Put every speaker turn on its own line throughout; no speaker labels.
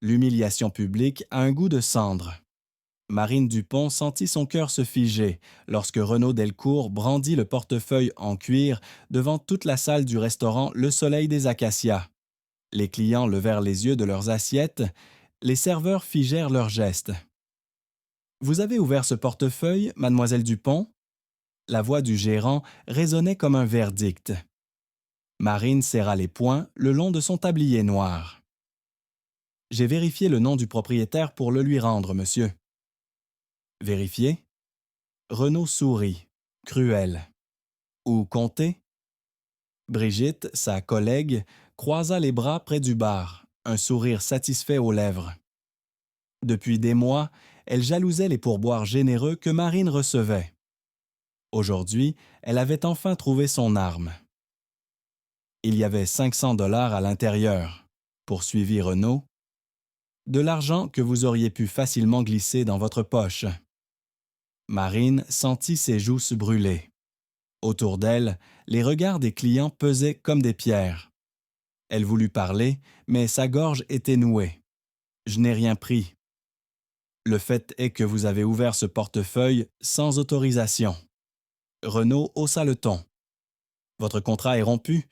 L'humiliation publique a un goût de cendre. Marine Dupont sentit son cœur se figer lorsque Renaud Delcourt brandit le portefeuille en cuir devant toute la salle du restaurant Le Soleil des Acacias. Les clients levèrent les yeux de leurs assiettes, les serveurs figèrent leurs gestes. Vous avez ouvert ce portefeuille, mademoiselle Dupont? La voix du gérant résonnait comme un verdict. Marine serra les poings le long de son tablier noir. J'ai vérifié le nom du propriétaire pour le lui rendre, monsieur. Vérifié? Renaud sourit, cruel. Ou compter? Brigitte, sa collègue, croisa les bras près du bar, un sourire satisfait aux lèvres. Depuis des mois, elle jalousait les pourboires généreux que Marine recevait. Aujourd'hui, elle avait enfin trouvé son arme. Il y avait 500 dollars à l'intérieur, poursuivit Renaud. De l'argent que vous auriez pu facilement glisser dans votre poche. Marine sentit ses joues se brûler. Autour d'elle, les regards des clients pesaient comme des pierres. Elle voulut parler, mais sa gorge était nouée. Je n'ai rien pris. Le fait est que vous avez ouvert ce portefeuille sans autorisation. Renaud haussa le ton. Votre contrat est rompu.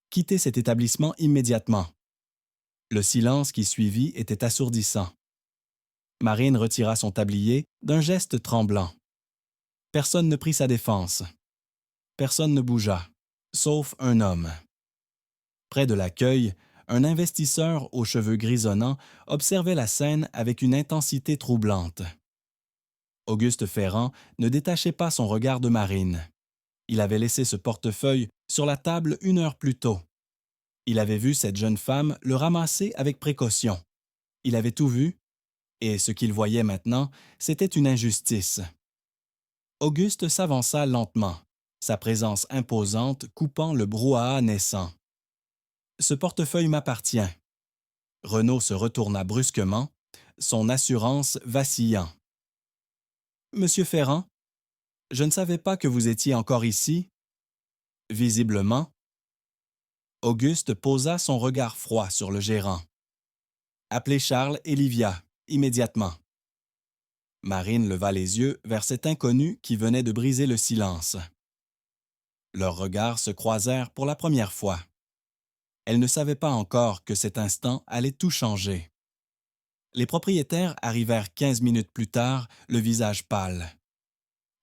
Quittez cet établissement immédiatement. Le silence qui suivit était assourdissant. Marine retira son tablier d'un geste tremblant. Personne ne prit sa défense. Personne ne bougea, sauf un homme. Près de l'accueil, un investisseur aux cheveux grisonnants observait la scène avec une intensité troublante. Auguste Ferrand ne détachait pas son regard de Marine. Il avait laissé ce portefeuille sur la table 1 heure plus tôt. Il avait vu cette jeune femme le ramasser avec précaution. Il avait tout vu, et ce qu'il voyait maintenant, c'était une injustice. Auguste s'avança lentement, sa présence imposante coupant le brouhaha naissant. « Ce portefeuille m'appartient. » Renaud se retourna brusquement, son assurance vacillant. « Monsieur Ferrand, je ne savais pas que vous étiez encore ici. » Visiblement, Auguste posa son regard froid sur le gérant. « Appelez Charles et Livia, immédiatement. » Marine leva les yeux vers cet inconnu qui venait de briser le silence. Leurs regards se croisèrent pour la première fois. Elle ne savait pas encore que cet instant allait tout changer. Les propriétaires arrivèrent 15 minutes plus tard, le visage pâle.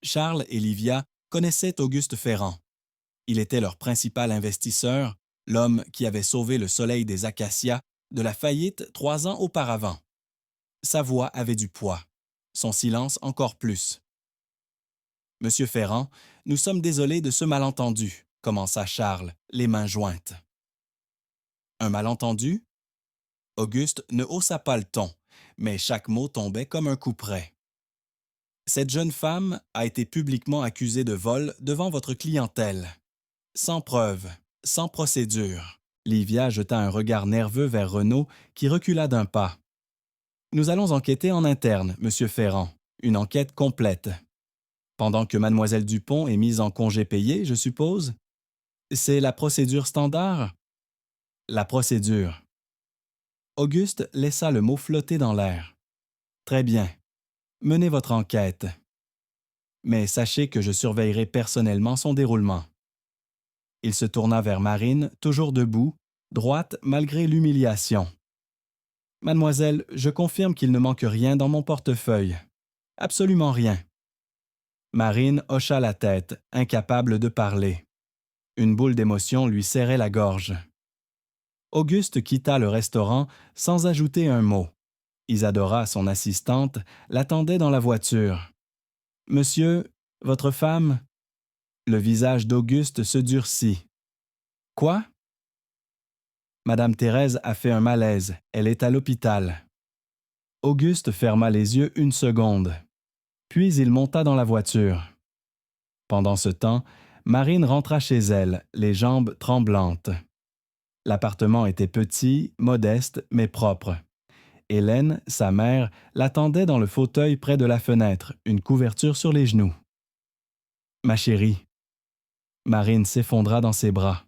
Charles et Livia connaissaient Auguste Ferrand. Il était leur principal investisseur, l'homme qui avait sauvé le Soleil des Acacias de la faillite 3 ans auparavant. Sa voix avait du poids, son silence encore plus. « Monsieur Ferrand, nous sommes désolés de ce malentendu, » commença Charles, les mains jointes. Un malentendu? Auguste ne haussa pas le ton, mais chaque mot tombait comme un coup près. Cette jeune femme a été publiquement accusée de vol devant votre clientèle. Sans preuve, sans procédure. Livia jeta un regard nerveux vers Renaud qui recula d'un pas. Nous allons enquêter en interne, monsieur Ferrand, une enquête complète. Pendant que mademoiselle Dupont est mise en congé payé, je suppose? C'est la procédure standard? La procédure. Auguste laissa le mot flotter dans l'air. Très bien. Menez votre enquête. Mais sachez que je surveillerai personnellement son déroulement. Il se tourna vers Marine, toujours debout, droite malgré l'humiliation. Mademoiselle, je confirme qu'il ne manque rien dans mon portefeuille. Absolument rien. Marine hocha la tête, incapable de parler. Une boule d'émotion lui serrait la gorge. Auguste quitta le restaurant sans ajouter un mot. Isadora, son assistante, l'attendait dans la voiture. « Monsieur, votre femme… » Le visage d'Auguste se durcit. « Quoi? » « Madame Thérèse a fait un malaise. Elle est à l'hôpital. » Auguste ferma les yeux 1 seconde. Puis il monta dans la voiture. Pendant ce temps, Marine rentra chez elle, les jambes tremblantes. L'appartement était petit, modeste, mais propre. Hélène, sa mère, l'attendait dans le fauteuil près de la fenêtre, une couverture sur les genoux. « Ma chérie. » Marine s'effondra dans ses bras.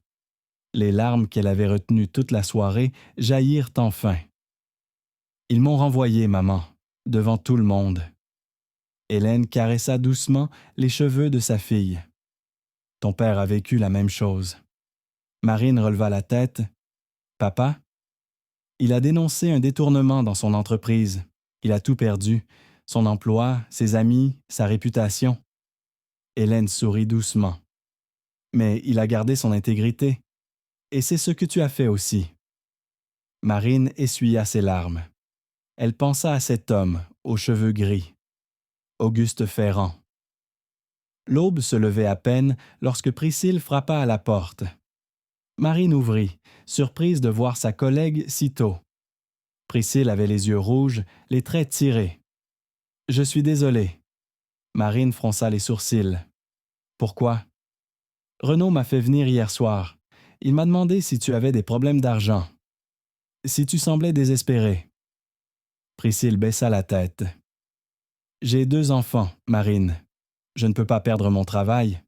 Les larmes qu'elle avait retenues toute la soirée jaillirent enfin. Ils m'ont renvoyé, maman, devant tout le monde. Hélène caressa doucement les cheveux de sa fille. Ton père a vécu la même chose. Marine releva la tête. Papa? Il a dénoncé un détournement dans son entreprise. Il a tout perdu. Son emploi, ses amis, sa réputation. Hélène sourit doucement. Mais il a gardé son intégrité. Et c'est ce que tu as fait aussi. Marine essuya ses larmes. Elle pensa à cet homme, aux cheveux gris. Auguste Ferrand. L'aube se levait à peine lorsque Priscille frappa à la porte. Marine ouvrit, surprise de voir sa collègue si tôt. Priscille avait les yeux rouges, les traits tirés. « Je suis désolée. » Marine fronça les sourcils. « Pourquoi? »« Renaud m'a fait venir hier soir. Il m'a demandé si tu avais des problèmes d'argent. Si tu semblais désespérée. » Priscille baissa la tête. « J'ai 2 enfants, Marine. Je ne peux pas perdre mon travail. »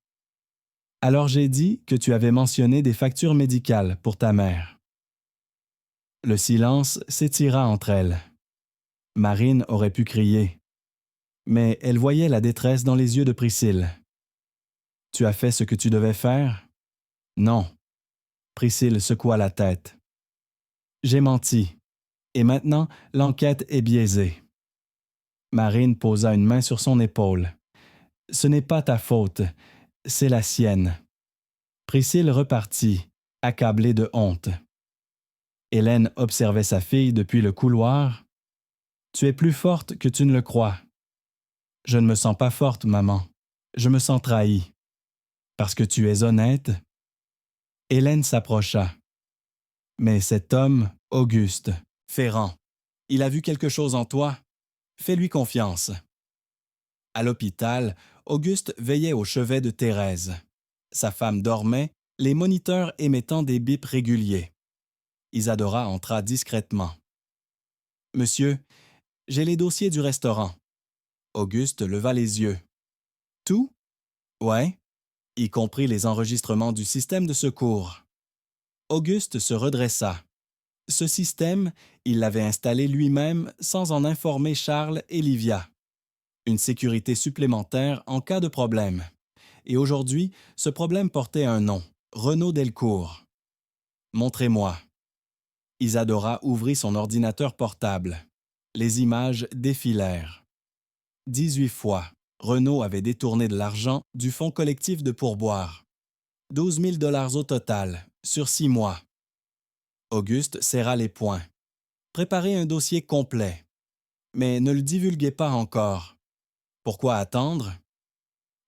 Alors j'ai dit que tu avais mentionné des factures médicales pour ta mère. Le silence s'étira entre elles. Marine aurait pu crier. Mais elle voyait la détresse dans les yeux de Priscille. « Tu as fait ce que tu devais faire? » « Non. » Priscille secoua la tête. « J'ai menti. Et maintenant, l'enquête est biaisée. » Marine posa une main sur son épaule. « Ce n'est pas ta faute, c'est la sienne. » Priscille repartit, accablée de honte. Hélène observait sa fille depuis le couloir. « Tu es plus forte que tu ne le crois. »« Je ne me sens pas forte, maman. Je me sens trahie. »« Parce que tu es honnête. » Hélène s'approcha. « Mais cet homme, Auguste, Ferrand, il a vu quelque chose en toi. Fais-lui confiance. » À l'hôpital, Auguste veillait au chevet de Thérèse. Sa femme dormait, les moniteurs émettant des bips réguliers. Isadora entra discrètement. « Monsieur, j'ai les dossiers du restaurant. » Auguste leva les yeux. « Tout? »« Ouais, y compris les enregistrements du système de secours. » Auguste se redressa. Ce système, il l'avait installé lui-même sans en informer Charles et Livia. Une sécurité supplémentaire en cas de problème. Et aujourd'hui, ce problème portait un nom, Renaud Delcourt. « Montrez-moi. » Isadora ouvrit son ordinateur portable. Les images défilèrent. 18 fois, Renaud avait détourné de l'argent du fonds collectif de pourboire. 12 000 $ au total, sur 6 mois. Auguste serra les poings. Préparez un dossier complet. Mais ne le divulguez pas encore. Pourquoi attendre?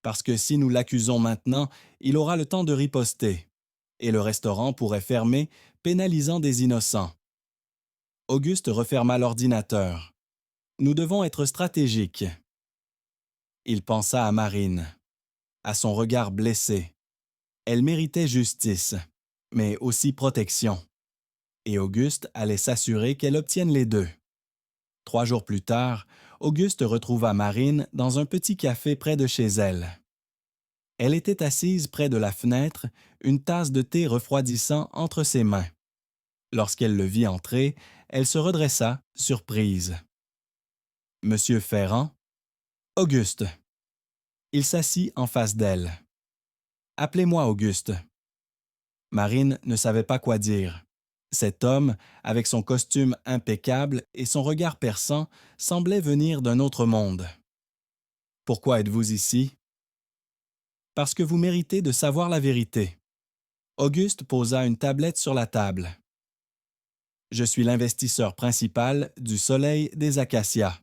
Parce que si nous l'accusons maintenant, il aura le temps de riposter. Et le restaurant pourrait fermer, pénalisant des innocents. Auguste referma l'ordinateur. Nous devons être stratégiques. Il pensa à Marine, à son regard blessé. Elle méritait justice, mais aussi protection. Et Auguste allait s'assurer qu'elle obtienne les deux. 3 jours plus tard, Auguste retrouva Marine dans un petit café près de chez elle. Elle était assise près de la fenêtre, une tasse de thé refroidissant entre ses mains. Lorsqu'elle le vit entrer, elle se redressa, surprise. « Monsieur Ferrand? »« Auguste. » Il s'assit en face d'elle. « Appelez-moi Auguste. » Marine ne savait pas quoi dire. Cet homme, avec son costume impeccable et son regard perçant, semblait venir d'un autre monde. « Pourquoi êtes-vous ici? »« Parce que vous méritez de savoir la vérité. » Auguste posa une tablette sur la table. « Je suis l'investisseur principal du Soleil des Acacias.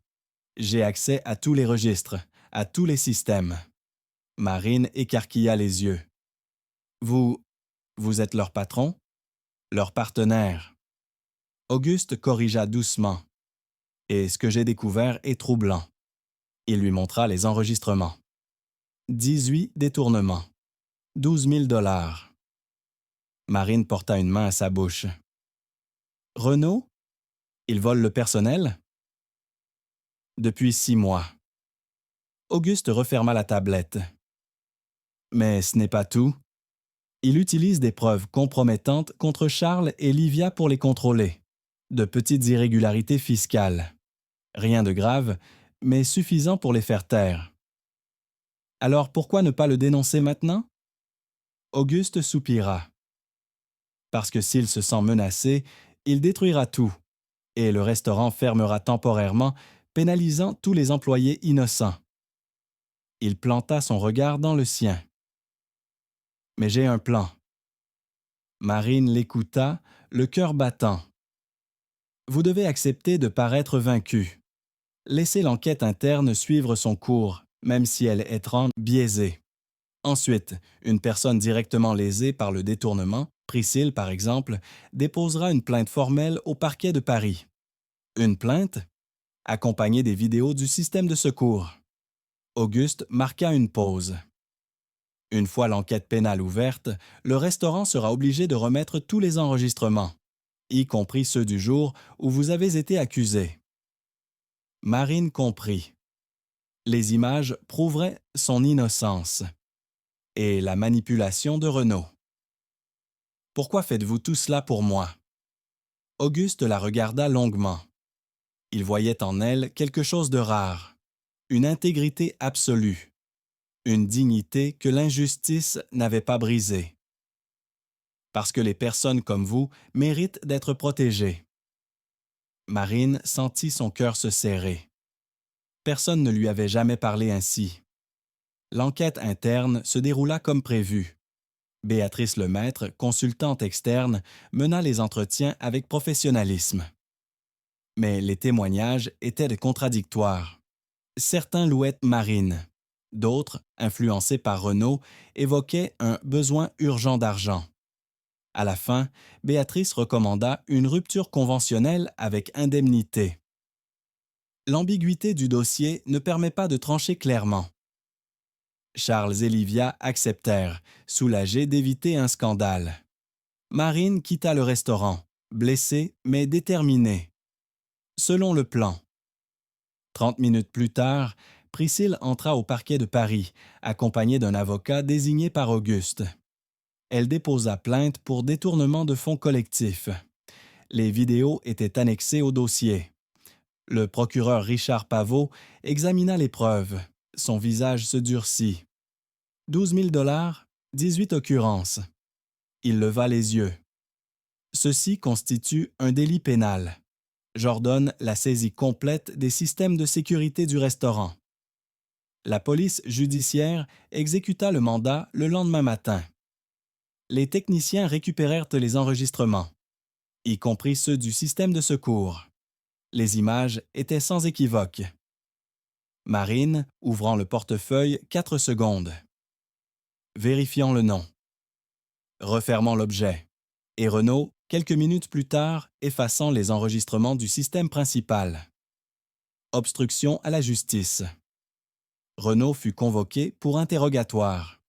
J'ai accès à tous les registres, à tous les systèmes. » Marine écarquilla les yeux. « Vous êtes leur patron? Leur partenaire. » Auguste corrigea doucement. « Et ce que j'ai découvert est troublant. » Il lui montra les enregistrements. 18 détournements. 12 000 $. Marine porta une main à sa bouche. « Renaud? Il vole le personnel? » Depuis 6 mois. Auguste referma la tablette. « Mais ce n'est pas tout. Il utilise des preuves compromettantes contre Charles et Livia pour les contrôler. De petites irrégularités fiscales. Rien de grave, mais suffisant pour les faire taire. Alors pourquoi ne pas le dénoncer maintenant? Auguste soupira. Parce que s'il se sent menacé, il détruira tout, et le restaurant fermera temporairement, pénalisant tous les employés innocents. Il planta son regard dans le sien. Mais j'ai un plan. Marine l'écouta, le cœur battant. Vous devez accepter de paraître vaincu. Laissez l'enquête interne suivre son cours, même si elle est biaisée. Ensuite, une personne directement lésée par le détournement, Priscille par exemple, déposera une plainte formelle au parquet de Paris. Une plainte accompagnée des vidéos du système de secours. Auguste marqua une pause. Une fois l'enquête pénale ouverte, le restaurant sera obligé de remettre tous les enregistrements, y compris ceux du jour où vous avez été accusé. Marine comprit. Les images prouveraient son innocence et la manipulation de Renaud. Pourquoi faites-vous tout cela pour moi? Auguste la regarda longuement. Il voyait en elle quelque chose de rare, une intégrité absolue, une dignité que l'injustice n'avait pas brisée. Parce que les personnes comme vous méritent d'être protégées. Marine sentit son cœur se serrer. Personne ne lui avait jamais parlé ainsi. L'enquête interne se déroula comme prévu. Béatrice Lemaître, consultante externe, mena les entretiens avec professionnalisme. Mais les témoignages étaient contradictoires. Certains louaient Marine. D'autres, influencés par Renaud, évoquaient un besoin urgent d'argent. À la fin, Béatrice recommanda une rupture conventionnelle avec indemnité. L'ambiguïté du dossier ne permet pas de trancher clairement. Charles et Livia acceptèrent, soulagés d'éviter un scandale. Marine quitta le restaurant, blessée mais déterminée. Selon le plan. 30 minutes plus tard, Priscille entra au parquet de Paris, accompagnée d'un avocat désigné par Auguste. Elle déposa plainte pour détournement de fonds collectifs. Les vidéos étaient annexées au dossier. Le procureur Richard Pavot examina les preuves. Son visage se durcit. 12 000 $, 18 occurrences. Il leva les yeux. Ceci constitue un délit pénal. J'ordonne la saisie complète des systèmes de sécurité du restaurant. La police judiciaire exécuta le mandat le lendemain matin. Les techniciens récupérèrent les enregistrements, y compris ceux du système de secours. Les images étaient sans équivoque. Marine, ouvrant le portefeuille 4 secondes. Vérifiant le nom. Refermant l'objet. Et Renaud, quelques minutes plus tard, effaçant les enregistrements du système principal. Obstruction à la justice. Renaud fut convoqué pour interrogatoire.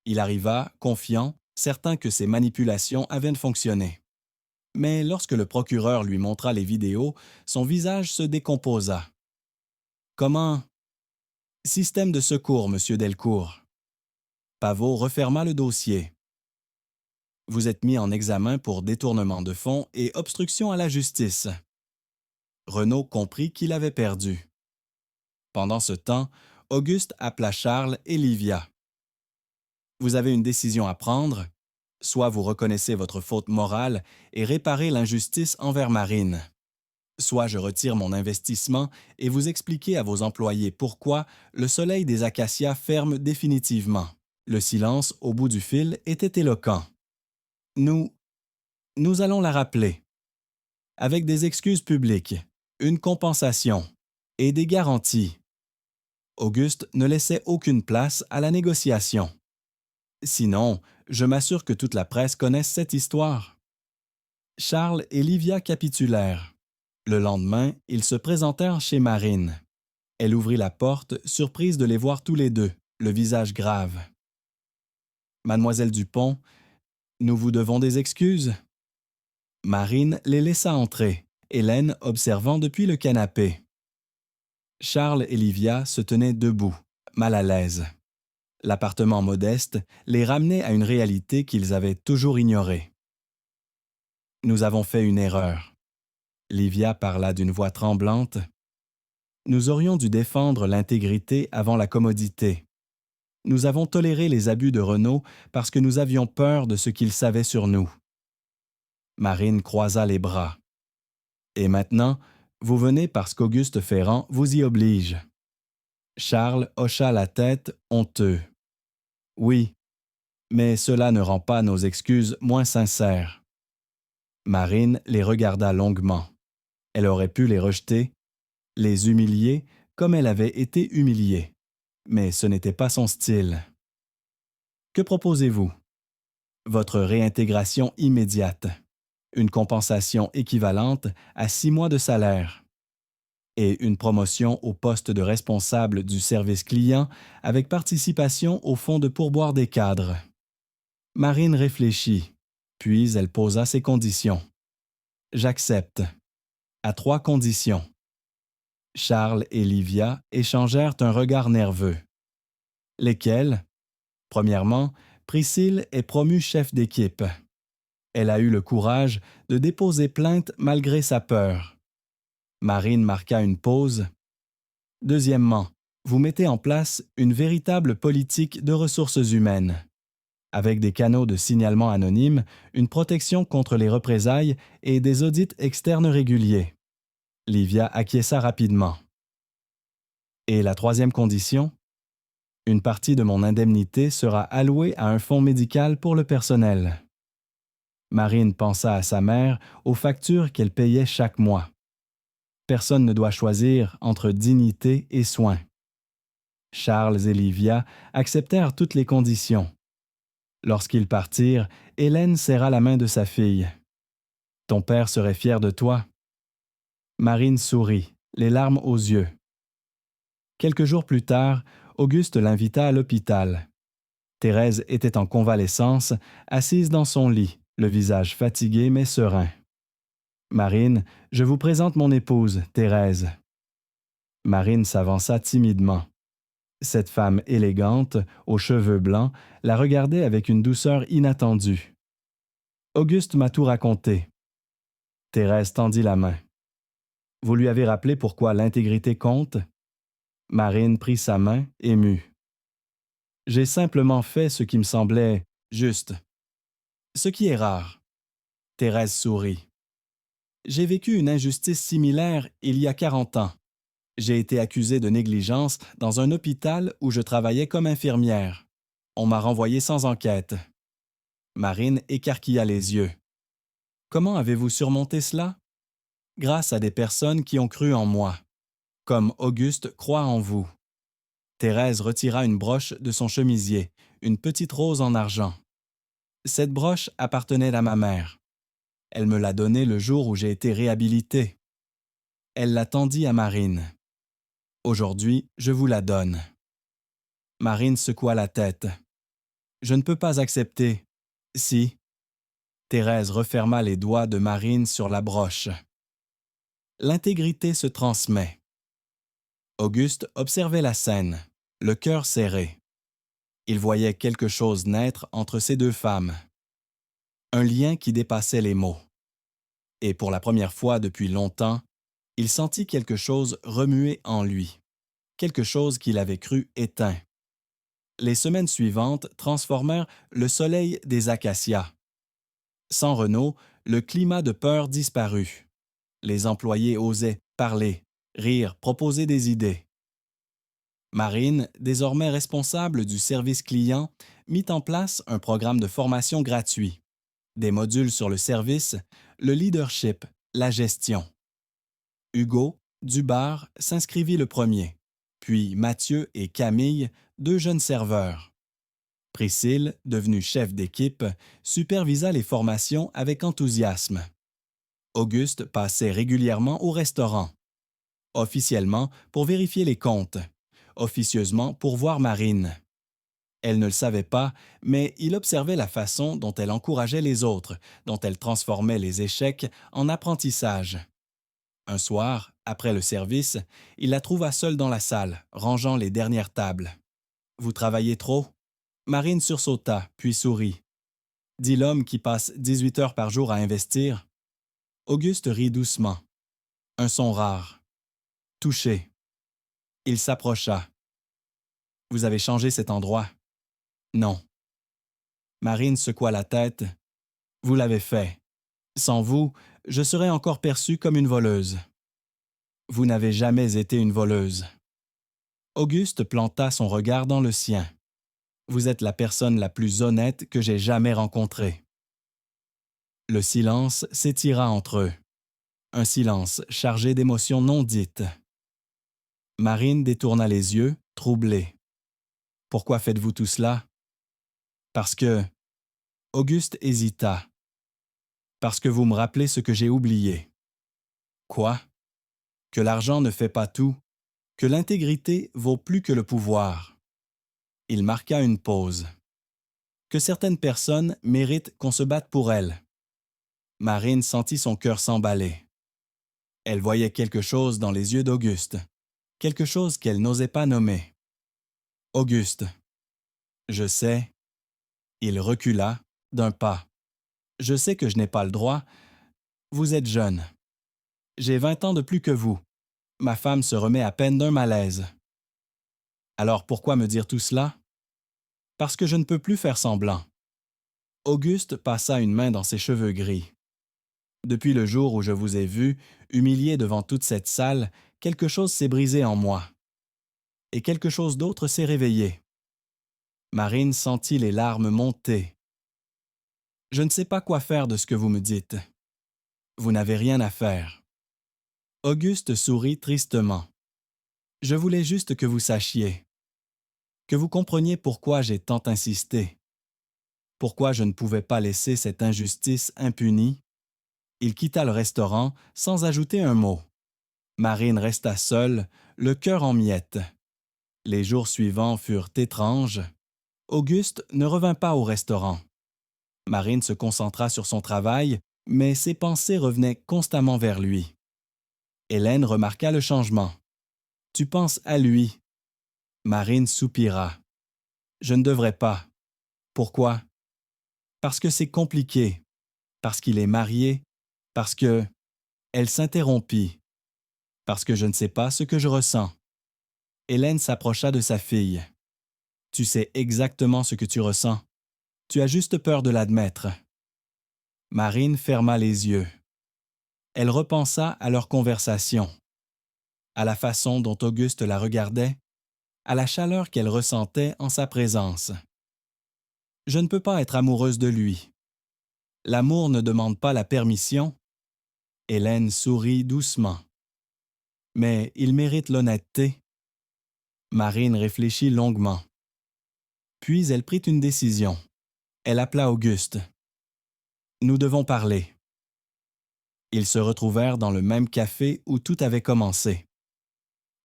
Il arriva, confiant, certain que ses manipulations avaient fonctionné. Mais lorsque le procureur lui montra les vidéos, son visage se décomposa. Comment? Système de secours, monsieur Delcourt. Pavot referma le dossier. Vous êtes mis en examen pour détournement de fonds et obstruction à la justice. Renaud comprit qu'il avait perdu. Pendant ce temps, Auguste appela Charles et Livia. Vous avez une décision à prendre. Soit vous reconnaissez votre faute morale et réparez l'injustice envers Marine. Soit je retire mon investissement et vous expliquez à vos employés pourquoi le soleil des acacias ferme définitivement. Le silence au bout du fil était éloquent. Nous allons la rappeler. Avec des excuses publiques, une compensation et des garanties. Auguste ne laissait aucune place à la négociation. Sinon, je m'assure que toute la presse connaisse cette histoire. Charles et Livia capitulèrent. Le lendemain, ils se présentèrent chez Marine. Elle ouvrit la porte, surprise de les voir tous les deux, le visage grave. Mademoiselle Dupont, nous vous devons des excuses. Marine les laissa entrer, Hélène observant depuis le canapé. Charles et Livia se tenaient debout, mal à l'aise. L'appartement modeste les ramenait à une réalité qu'ils avaient toujours ignorée. Nous avons fait une erreur. Livia parla d'une voix tremblante. Nous aurions dû défendre l'intégrité avant la commodité. Nous avons toléré les abus de Renaud parce que nous avions peur de ce qu'il savait sur nous. Marine croisa les bras. Et maintenant, vous venez parce qu'Auguste Ferrand vous y oblige. Charles hocha la tête, honteux. Oui, mais cela ne rend pas nos excuses moins sincères. Marine les regarda longuement. Elle aurait pu les rejeter, les humilier comme elle avait été humiliée. Mais ce n'était pas son style. Que proposez-vous? Votre réintégration immédiate, une compensation équivalente à 6 mois de salaire et une promotion au poste de responsable du service client avec participation au fonds de pourboire des cadres. Marine réfléchit, puis elle posa ses conditions. J'accepte, à 3 conditions. Charles et Livia échangèrent un regard nerveux. Lesquels? Premièrement, Priscille est promue chef d'équipe. Elle a eu le courage de déposer plainte malgré sa peur. Marine marqua une pause. Deuxièmement, vous mettez en place une véritable politique de ressources humaines, avec des canaux de signalement anonymes, une protection contre les représailles et des audits externes réguliers. Livia acquiesça rapidement. Et la troisième condition? Une partie de mon indemnité sera allouée à un fonds médical pour le personnel. Marine pensa à sa mère, aux factures qu'elle payait chaque mois. Personne ne doit choisir entre dignité et soins. Charles et Livia acceptèrent toutes les conditions. Lorsqu'ils partirent, Hélène serra la main de sa fille. « Ton père serait fier de toi. » Marine sourit, les larmes aux yeux. Quelques jours plus tard, Auguste l'invita à l'hôpital. Thérèse était en convalescence, assise dans son lit, le visage fatigué mais serein. « Marine, je vous présente mon épouse, Thérèse. » Marine s'avança timidement. Cette femme élégante, aux cheveux blancs, la regardait avec une douceur inattendue. « Auguste m'a tout raconté. » Thérèse tendit la main. « Vous lui avez rappelé pourquoi l'intégrité compte? » Marine prit sa main, émue. « J'ai simplement fait ce qui me semblait juste. Ce qui est rare. » Thérèse sourit. « J'ai vécu une injustice similaire il y a 40 ans. J'ai été accusée de négligence dans un hôpital où je travaillais comme infirmière. On m'a renvoyée sans enquête. » Marine écarquilla les yeux. « Comment avez-vous surmonté cela? » « Grâce à des personnes qui ont cru en moi, comme Auguste croit en vous. » Thérèse retira une broche de son chemisier, une petite rose en argent. Cette broche appartenait à ma mère. Elle me l'a donnée le jour où j'ai été réhabilitée. Elle la tendit à Marine. Aujourd'hui, je vous la donne. Marine secoua la tête. Je ne peux pas accepter. Si. Thérèse referma les doigts de Marine sur la broche. L'intégrité se transmet. Auguste observait la scène, le cœur serré. Il voyait quelque chose naître entre ces deux femmes. Un lien qui dépassait les mots. Et pour la première fois depuis longtemps, il sentit quelque chose remuer en lui, quelque chose qu'il avait cru éteint. Les semaines suivantes transformèrent le soleil des acacias. Sans Renaud, le climat de peur disparut. Les employés osaient parler, rire, proposer des idées. Marine, désormais responsable du service client, mit en place un programme de formation gratuit, des modules sur le service, le leadership, la gestion. Hugo, Dubar, s'inscrivit le premier, puis Mathieu et Camille, 2 jeunes serveurs. Priscille, devenue chef d'équipe, supervisa les formations avec enthousiasme. Auguste passait régulièrement au restaurant, officiellement pour vérifier les comptes, officieusement pour voir Marine. Elle ne le savait pas, mais il observait la façon dont elle encourageait les autres, dont elle transformait les échecs en apprentissage. Un soir, après le service, il la trouva seule dans la salle, rangeant les dernières tables. « Vous travaillez trop? » Marine sursauta, puis sourit. Dit l'homme qui passe 18 heures par jour à investir. Auguste rit doucement. Un son rare. Touché. Il s'approcha. Vous avez changé cet endroit. Non. Marine secoua la tête. Vous l'avez fait. Sans vous, je serais encore perçue comme une voleuse. Vous n'avez jamais été une voleuse. Auguste planta son regard dans le sien. Vous êtes la personne la plus honnête que j'ai jamais rencontrée. Le silence s'étira entre eux. Un silence chargé d'émotions non dites. Marine détourna les yeux, troublée. Pourquoi faites-vous tout cela? Parce que... Auguste hésita. Parce que vous me rappelez ce que j'ai oublié. Quoi? Que l'argent ne fait pas tout, que l'intégrité vaut plus que le pouvoir. Il marqua une pause. Que certaines personnes méritent qu'on se batte pour elles. Marine sentit son cœur s'emballer. Elle voyait quelque chose dans les yeux d'Auguste, quelque chose qu'elle n'osait pas nommer. Auguste. Je sais. Il recula d'un pas. Je sais que je n'ai pas le droit. Vous êtes jeune. J'ai 20 ans de plus que vous. Ma femme se remet à peine d'un malaise. Alors pourquoi me dire tout cela? Parce que je ne peux plus faire semblant. Auguste passa une main dans ses cheveux gris. Depuis le jour où je vous ai vu, humilié devant toute cette salle, quelque chose s'est brisé en moi. Et quelque chose d'autre s'est réveillé. Marine sentit les larmes monter. Je ne sais pas quoi faire de ce que vous me dites. Vous n'avez rien à faire. Auguste sourit tristement. Je voulais juste que vous sachiez, que vous compreniez pourquoi j'ai tant insisté, pourquoi je ne pouvais pas laisser cette injustice impunie. Il quitta le restaurant sans ajouter un mot. Marine resta seule, le cœur en miettes. Les jours suivants furent étranges. Auguste ne revint pas au restaurant. Marine se concentra sur son travail, mais ses pensées revenaient constamment vers lui. Hélène remarqua le changement. « Tu penses à lui. » Marine soupira. « Je ne devrais pas. » Pourquoi? Parce que c'est compliqué, parce qu'il est marié, parce que... Elle s'interrompit. Parce que je ne sais pas ce que je ressens. Hélène s'approcha de sa fille. Tu sais exactement ce que tu ressens. Tu as juste peur de l'admettre. Marine ferma les yeux. Elle repensa à leur conversation, à la façon dont Auguste la regardait, à la chaleur qu'elle ressentait en sa présence. Je ne peux pas être amoureuse de lui. L'amour ne demande pas la permission. Hélène sourit doucement. Mais il mérite l'honnêteté. Marine réfléchit longuement. Puis elle prit une décision. Elle appela Auguste. Nous devons parler. Ils se retrouvèrent dans le même café où tout avait commencé.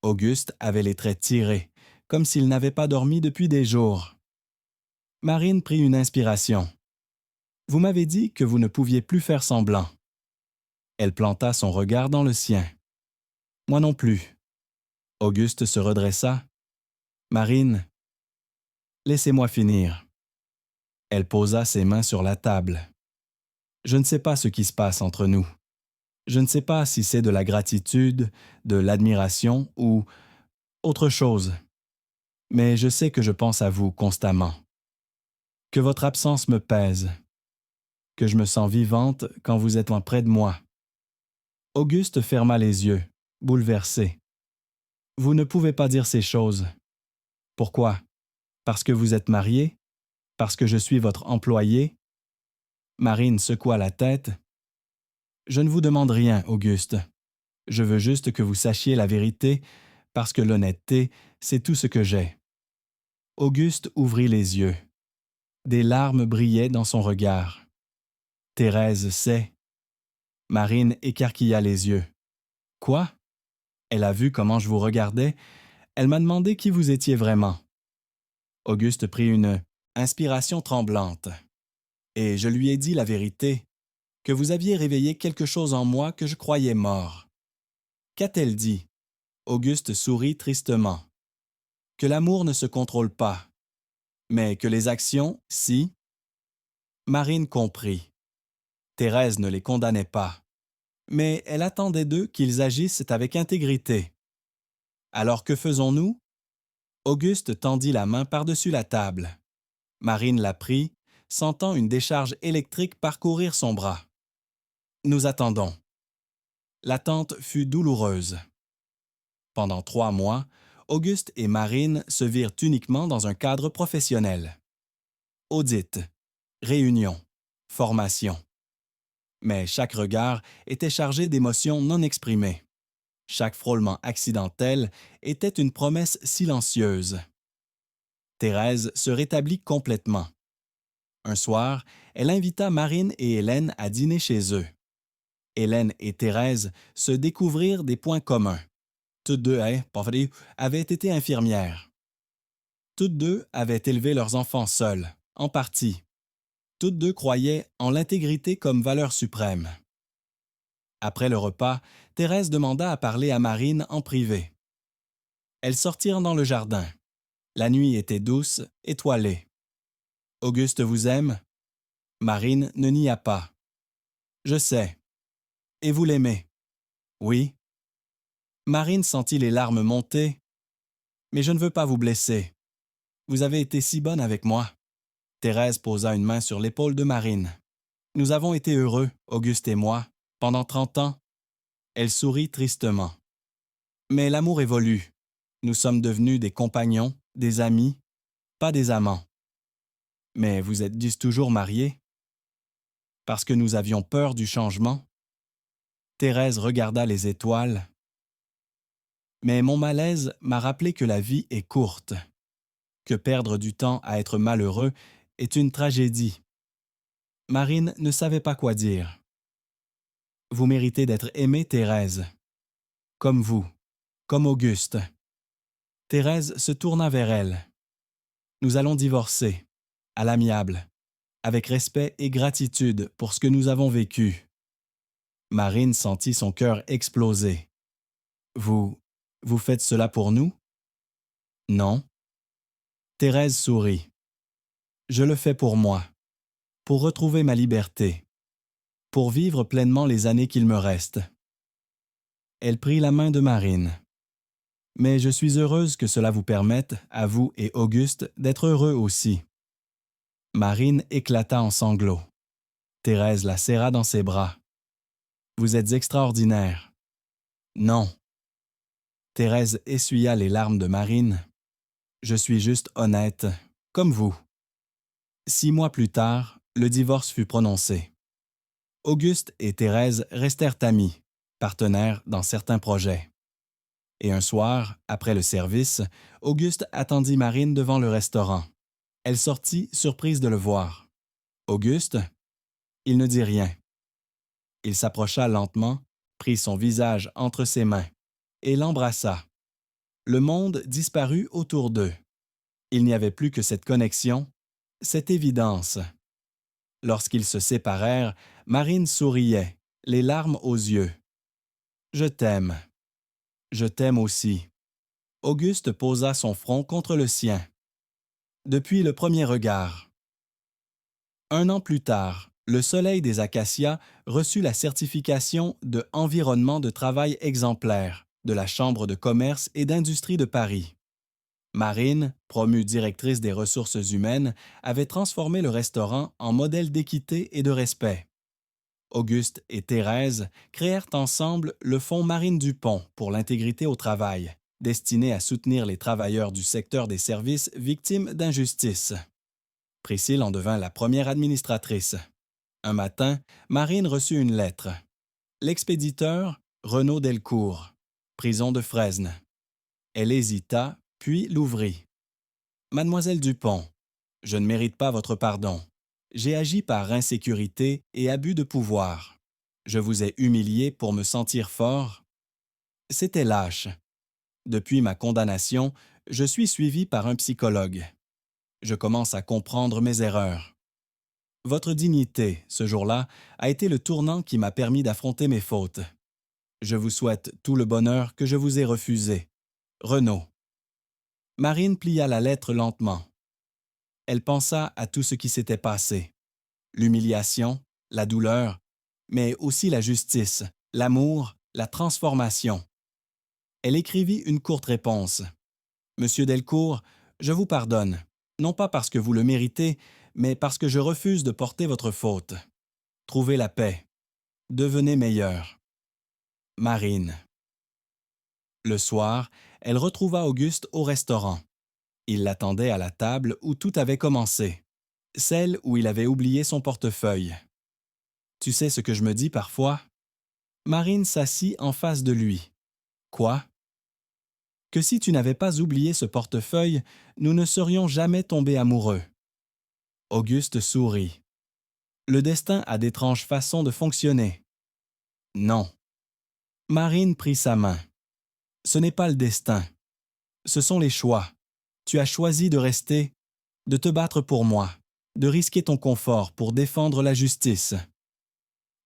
Auguste avait les traits tirés, comme s'il n'avait pas dormi depuis des jours. Marine prit une inspiration. Vous m'avez dit que vous ne pouviez plus faire semblant. Elle planta son regard dans le sien. Moi non plus. Auguste se redressa. Marine, laissez-moi finir. Elle posa ses mains sur la table. Je ne sais pas ce qui se passe entre nous. Je ne sais pas si c'est de la gratitude, de l'admiration ou autre chose. Mais je sais que je pense à vous constamment. Que votre absence me pèse. Que je me sens vivante quand vous êtes près de moi. Auguste ferma les yeux, bouleversé. Vous ne pouvez pas dire ces choses. Pourquoi? Parce que vous êtes marié? Parce que je suis votre employé? Marine secoua la tête. Je ne vous demande rien, Auguste. Je veux juste que vous sachiez la vérité, parce que l'honnêteté, c'est tout ce que j'ai. Auguste ouvrit les yeux. Des larmes brillaient dans son regard. Thérèse sait. Marine écarquilla les yeux. Quoi? Elle a vu comment je vous regardais. Elle m'a demandé qui vous étiez vraiment. Auguste prit une inspiration tremblante. Et je lui ai dit la vérité, que vous aviez réveillé quelque chose en moi que je croyais mort. Qu'a-t-elle dit? Auguste sourit tristement. Que l'amour ne se contrôle pas, mais que les actions, si. Marine comprit. Thérèse ne les condamnait pas. mais elle attendait d'eux qu'ils agissent avec intégrité. Alors que faisons-nous? Auguste tendit la main par-dessus la table. Marine la prit, sentant une décharge électrique parcourir son bras. Nous attendons. L'attente fut douloureuse. Pendant 3 mois, Auguste et Marine se virent uniquement dans un cadre professionnel. Audit, réunion, formation. Mais chaque regard était chargé d'émotions non exprimées. Chaque frôlement accidentel était une promesse silencieuse. Thérèse se rétablit complètement. Un soir, elle invita Marine et Hélène à dîner chez eux. Hélène et Thérèse se découvrirent des points communs. Toutes deux avaient été infirmières. Toutes deux avaient élevé leurs enfants seules, en partie. Toutes deux croyaient en l'intégrité comme valeur suprême. Après le repas, Thérèse demanda à parler à Marine en privé. Elles sortirent dans le jardin. La nuit était douce, étoilée. « Auguste vous aime ?» Marine ne nia pas. « Je sais. Et vous l'aimez ?»« Oui. » Marine sentit les larmes monter. « Mais je ne veux pas vous blesser. Vous avez été si bonne avec moi. » Thérèse posa une main sur l'épaule de Marine. « Nous avons été heureux, Auguste et moi, pendant 30 ans. » Elle sourit tristement. « Mais l'amour évolue. Nous sommes devenus des compagnons, des amis, pas des amants. » « Mais vous êtes toujours mariés? » « Parce que nous avions peur du changement. » Thérèse regarda les étoiles. « Mais mon malaise m'a rappelé que la vie est courte, que perdre du temps à être malheureux est une tragédie. » Marine ne savait pas quoi dire. « Vous méritez d'être aimée, Thérèse. Comme vous, comme Auguste. » Thérèse se tourna vers elle. « Nous allons divorcer, à l'amiable, avec respect et gratitude pour ce que nous avons vécu. » Marine sentit son cœur exploser. « Vous faites cela pour nous? » « Non. » Thérèse sourit. « Je le fais pour moi, pour retrouver ma liberté, pour vivre pleinement les années qu'il me reste. » Elle prit la main de Marine. « Mais je suis heureuse que cela vous permette, à vous et Auguste, d'être heureux aussi. » Marine éclata en sanglots. Thérèse la serra dans ses bras. « Vous êtes extraordinaire. »« Non. » Thérèse essuya les larmes de Marine. « Je suis juste honnête, comme vous. » 6 mois plus tard, le divorce fut prononcé. Auguste et Thérèse restèrent amis, partenaires dans certains projets. Et un soir, après le service, Auguste attendit Marine devant le restaurant. Elle sortit, surprise de le voir. « Auguste? » Il ne dit rien. Il s'approcha lentement, prit son visage entre ses mains et l'embrassa. Le monde disparut autour d'eux. Il n'y avait plus que cette connexion, cette évidence. Lorsqu'ils se séparèrent, Marine souriait, les larmes aux yeux. « Je t'aime. Je t'aime aussi. » Auguste posa son front contre le sien. Depuis le premier regard. 1 an plus tard, le Soleil des Acacias reçut la certification de Environnement de travail exemplaire de la Chambre de commerce et d'industrie de Paris. Marine, promue directrice des ressources humaines, avait transformé le restaurant en modèle d'équité et de respect. Auguste et Thérèse créèrent ensemble le Fonds Marine Dupont pour l'intégrité au travail, destiné à soutenir les travailleurs du secteur des services victimes d'injustice. Priscille en devint la première administratrice. Un matin, Marine reçut une lettre. L'expéditeur, Renaud Delcourt, prison de Fresnes. Elle hésita, puis l'ouvrit. « Mademoiselle Dupont, je ne mérite pas votre pardon. J'ai agi par insécurité et abus de pouvoir. Je vous ai humilié pour me sentir fort. C'était lâche. Depuis ma condamnation, je suis suivi par un psychologue. Je commence à comprendre mes erreurs. Votre dignité, ce jour-là, a été le tournant qui m'a permis d'affronter mes fautes. Je vous souhaite tout le bonheur que je vous ai refusé. Renaud. » Marine plia la lettre lentement. Elle pensa à tout ce qui s'était passé. L'humiliation, la douleur, mais aussi la justice, l'amour, la transformation. Elle écrivit une courte réponse. Monsieur Delcourt, je vous pardonne, non pas parce que vous le méritez, mais parce que je refuse de porter votre faute. Trouvez la paix. Devenez meilleur. Marine. Le soir, elle retrouva Auguste au restaurant. Il l'attendait à la table où tout avait commencé, celle où il avait oublié son portefeuille. Tu sais ce que je me dis parfois? Marine s'assit en face de lui. Quoi? Que si tu n'avais pas oublié ce portefeuille, nous ne serions jamais tombés amoureux. Auguste sourit. Le destin a d'étranges façons de fonctionner. Non. Marine prit sa main. Ce n'est pas le destin. Ce sont les choix. Tu as choisi de rester, de te battre pour moi, de risquer ton confort pour défendre la justice.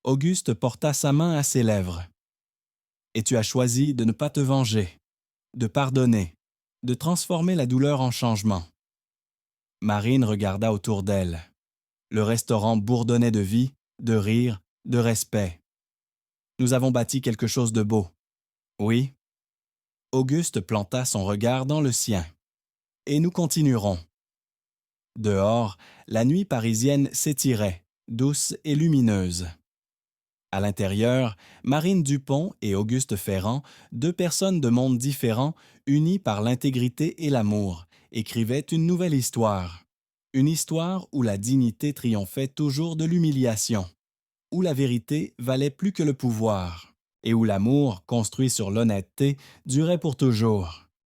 Auguste porta sa main à ses lèvres. Et tu as choisi de ne pas te venger, de pardonner, de transformer la douleur en changement. Marine regarda autour d'elle. Le restaurant bourdonnait de vie, de rire, de respect. Nous avons bâti quelque chose de beau. Oui. Auguste planta son regard dans le sien. Et nous continuerons. Dehors, la nuit parisienne s'étirait, douce et lumineuse. À l'intérieur, Marine Dupont et Auguste Ferrand, deux personnes de mondes différents, unies par l'intégrité et l'amour, écrivaient une nouvelle histoire. Une histoire où la dignité triomphait toujours de l'humiliation, où la vérité valait plus que le pouvoir, et où l'amour, construit sur l'honnêteté, durait pour toujours.